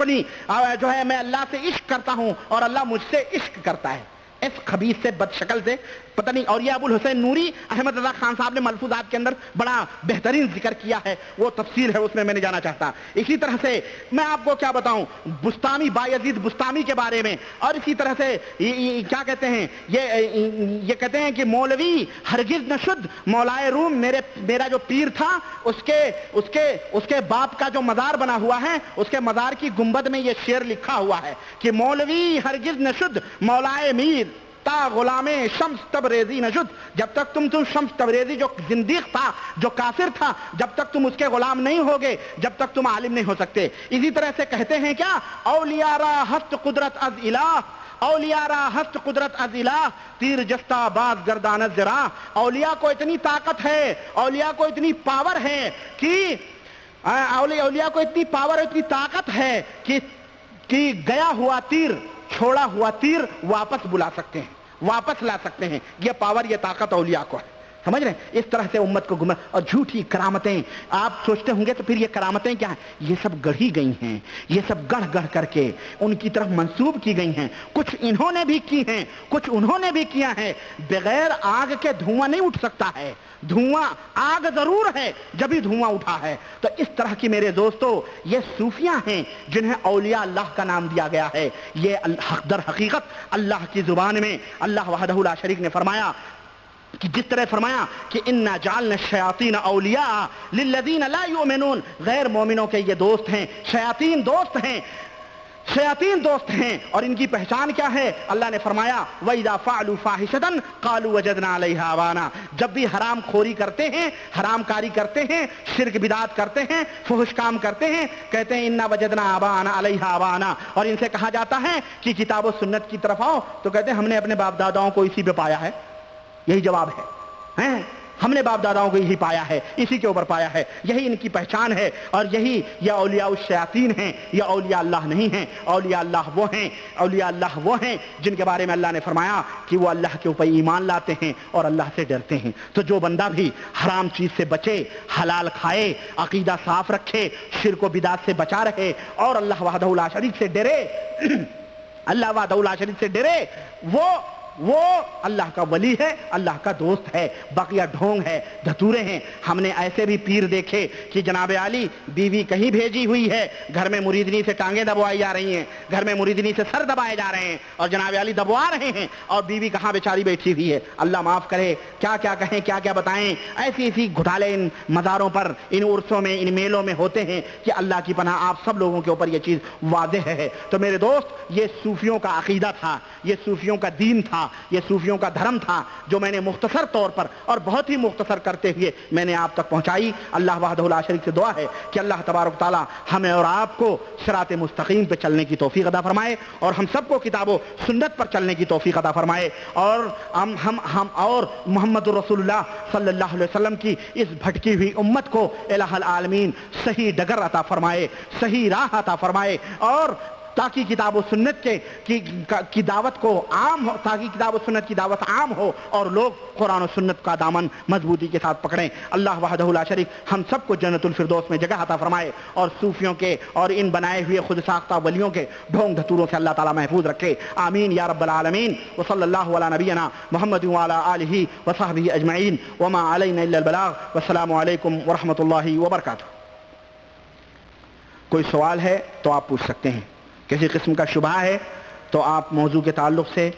جو ہے میں اللہ سے عشق کرتا ہوں اور اللہ مجھ سے عشق کرتا ہے. اس خبیث سے بد شکل سے پتہ نہیں. اور یہ ابو الحسین نوری احمد رضا خان صاحب نے ملفوظات کے اندر بڑا بہترین ذکر کیا ہے, وہ تفسیر ہے اس میں نہیں جانا چاہتا. اسی طرح سے میں آپ کو کیا بتاؤں بستامی بایزید بستامی کے بارے میں, اور اسی طرح سے کیا کہتے ہیں یہ کہتے ہیں کہ مولوی ہرگز نہ شد مولائے روم, میرا جو پیر تھا اس کے باپ کا جو مزار بنا ہوا ہے اس کے مزار کی گنبد میں یہ شعر لکھا ہوا ہے کہ مولوی ہرگز نہ شد مولائے میر تا غلام شمس تبریزی نشد. جب تک تم شمس تبریزی جو زندیق تھا جو کافر تھا جب تک تم اس کے غلام نہیں ہوگے جب تک تم عالم نہیں ہو سکتے. اسی طرح سے کہتے ہیں کیا اولیاء را ہست قدرت از الہ, اولیاء را ہست قدرت از الہ تیر جستہ باز گردانت زرا. اولیاء کو اتنی طاقت ہے, اولیاء کو اتنی پاور ہے کہ اولیاء کو اتنی پاور اتنی طاقت ہے کہ گیا ہوا تیر چھوڑا ہوا تیر واپس بلا سکتے ہیں, واپس لا سکتے ہیں. یہ پاور یہ طاقت اولیاء کو ہے. سمجھ رہے ہیں؟ اس طرح سے امت کو گمراہ. اور جھوٹی کرامتیں آپ سوچتے ہوں گے تو پھر یہ کرامتیں کیا ہیں؟ یہ سب گڑھی گئی ہیں, یہ سب گڑھ کر کے ان کی طرف منسوب کی گئی ہیں. کچھ انہوں نے بھی کی ہیں, کچھ انہوں نے بھی کیا ہے. بغیر آگ کے دھواں نہیں اٹھ سکتا ہے, دھواں آگ ضرور ہے جبھی دھواں اٹھا ہے. تو اس طرح کی میرے دوستو یہ صوفیاں ہیں جنہیں اولیاء اللہ کا نام دیا گیا ہے. یہ در حقیقت اللہ کی زبان میں اللہ وحدہ لا شریک نے فرمایا کہ جس طرح فرمایا کہ انا جعلنا الشیاطین اولیاء للذین لا یؤمنون, غیر مومنوں کے یہ دوست ہیں, شیاطین دوست ہیں, شیاطین دوست ہیں. اور ان کی پہچان کیا ہے؟ اللہ نے فرمایا وَإِذَا فَعَلُوا فَاحِشَةً قَالُوا وَجَدْنَا عَلَيْهَا آبَانَا. جب بھی حرام خوری کرتے ہیں, حرام کاری کرتے ہیں, شرک بدعت کرتے ہیں, فحش کام کرتے ہیں, کہتے ہیں اِنَّا وَجَدْنَا آبَانَا عَلَيْهَا آبَانَا. اور ان سے کہا جاتا ہے کہ کتاب و سنت کی طرف آؤ تو کہتے ہیں ہم نے اپنے باپ داداؤں کو اسی پہ پایا ہے. یہی جواب ہے, ہم نے باپ داداؤں کو یہی پایا ہے, اسی کے اوپر پایا ہے. یہی ان کی پہچان ہے. اور یہی یہ اولیاء الشیاطین ہیں, یہ اولیاء اللہ نہیں ہیں. اولیاء اللہ وہ ہیں, اولیاء اللہ وہ ہیں جن کے بارے میں اللہ نے فرمایا کہ وہ اللہ کے اوپر ایمان لاتے ہیں اور اللہ سے ڈرتے ہیں. تو جو بندہ بھی حرام چیز سے بچے, حلال کھائے, عقیدہ صاف رکھے, شرک و بدعت سے بچا رہے اور اللہ وحدہ لا شریک سے ڈرے اللہ وحدہ لا شریک سے ڈرے, وہ اللہ کا ولی ہے, اللہ کا دوست ہے. بقیہ ڈھونگ ہے, دھتورے ہیں. ہم نے ایسے بھی پیر دیکھے کہ جناب عالی بیوی کہیں بھیجی ہوئی ہے, گھر میں مریدنی سے ٹانگیں دبوائی جا رہی ہیں, گھر میں مریدنی سے سر دبائے جا رہے ہیں اور جناب عالی دبوا رہے ہیں, اور بیوی کہاں بیچاری بیٹھی ہوئی ہے. اللہ معاف کرے, کیا کیا کہیں, کیا کیا بتائیں. ایسی گھٹالے ان مزاروں پر, ان عرسوں میں, ان میلوں میں ہوتے ہیں کہ اللہ کی پناہ آپ سب لوگوں کے اوپر یہ چیز واضح ہے. تو میرے دوست یہ صوفیوں کا عقیدہ تھا, یہ صوفیوں کا دین تھا, یہ صوفیوں کا دھرم تھا جو میں نے مختصر طور پر اور بہت ہی مختصر کرتے ہوئے میں نے آپ تک پہنچائی. اللہ وحدہ لا شریک سے دعا ہے کہ اللہ تبارک تعالی ہمیں اور آپ کو صراط مستقیم پہ چلنے کی توفیق عطا فرمائے اور ہم سب کو کتاب و سنت پر چلنے کی توفیق عطا فرمائے, اور ہم اور محمد رسول اللہ صلی اللہ علیہ وسلم کی اس بھٹکی ہوئی امت کو الہ العالمین صحیح ڈگر عطا فرمائے, صحیح راہ عطا فرمائے, اور تاکہ کتاب و سنت کی دعوت کو عام ہو, تاکہ کتاب و سنت کی دعوت عام ہو اور لوگ قرآن و سنت کا دامن مضبوطی کے ساتھ پکڑیں. اللہ وحدہ لا شریک ہم سب کو جنت الفردوس میں جگہ عطا فرمائے اور صوفیوں کے اور ان بنائے ہوئے خود ساختہ ولیوں کے ڈھونگ دھتوروں سے اللہ تعالیٰ محفوظ رکھے. آمین یا رب العالمین. وصلی اللہ علی نبینا محمد وعلی آلہ وصحبہ اجمعین وما علینا الا البلاغ. والسلام علیکم ورحمۃ اللہ وبرکاتہ. کوئی سوال ہے تو آپ پوچھ سکتے ہیں, کسی قسم کا شبہ ہے تو آپ موضوع کے تعلق سے